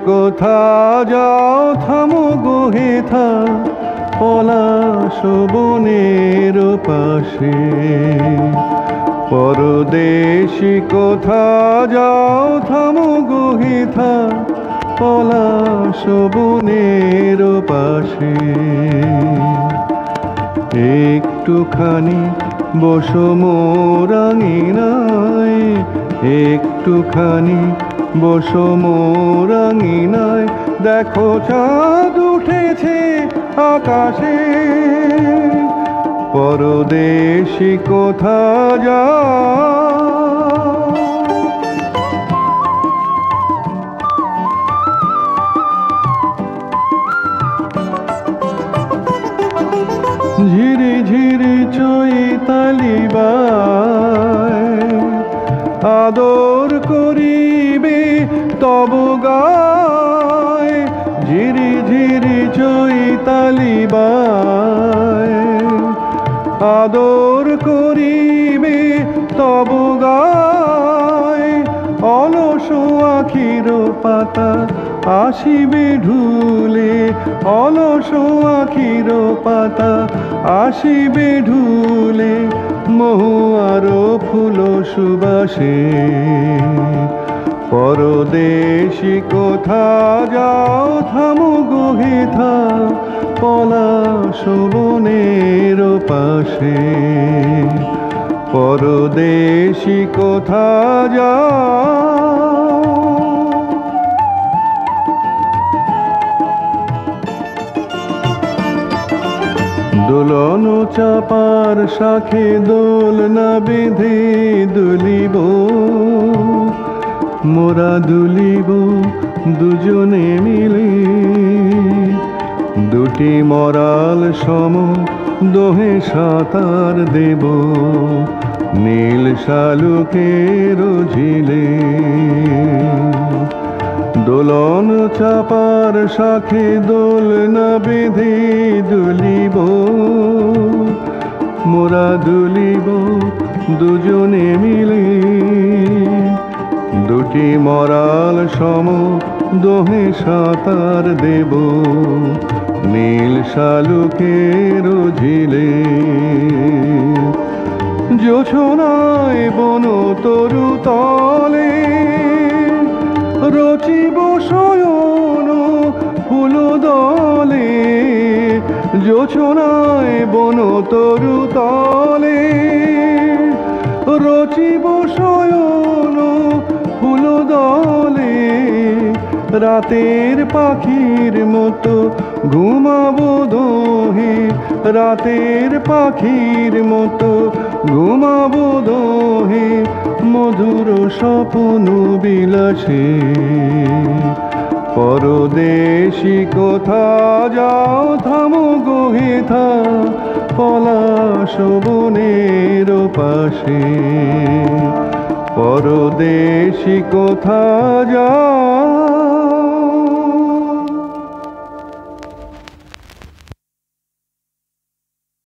কোথা যাও থামো গো হেথা পলাশ বনের পাশে। পরদেশী কোথা যাও থামো গো হেথা পলাশ বনের পাশে। একটুখানি বসো মোর আঙিনায়, একটুখানি বসো মোর আঙিনায়, দেখো চাঁদ উঠেছে আকাশে। পরদেশী কোথা যাও। ঝিরি ঝিরি চৈতালি বায়, আদর করিবে তব গায়। ঝিরি ঝিরি চৈতালি বায়, আদর করিবে তব গায়। অলস আখির পাতা আসিবে ঢুলে, অলস আখির পাতা আসিবে ঢুলে, মহুয়ার ফুল সুবাসে। পরদেশী কোথা যাও থামো গো হেথা পলাশ বনের পাশে। পরদেশী কোথা যাও। দোলন চাপার শাখে দোলনা বেঁধে দুলিব, মোরা দুলিব দুজনে মিলে। দুটি মরাল সম দোহে সাঁতার দেব নীল শালুকের ঝিলে। দোলন চাপার শাখে দোলনা বেঁধে দুলিব, মোরা দুলিব দুজনে মিলে। দুটি মরাল সম দোহে সাঁতার দেব নীল শালুকের ঝিলে। জোছনায় বন তরু তলে রচিব শয়ন ফুল দলে। জোছনায় বন তরু তলে রচিব শয়ন ফুল দলে। রাতের পাখির মতো ঘুমাবো দোহে, রাতের পাখির মতো ঘুমাবো দোহে মধুর স্বপ্ন বিলাসে। পরদেশী কোথা যাও থামো গো হেথা পলাশ বনের পাশে। পরদেশী কোথা যাও।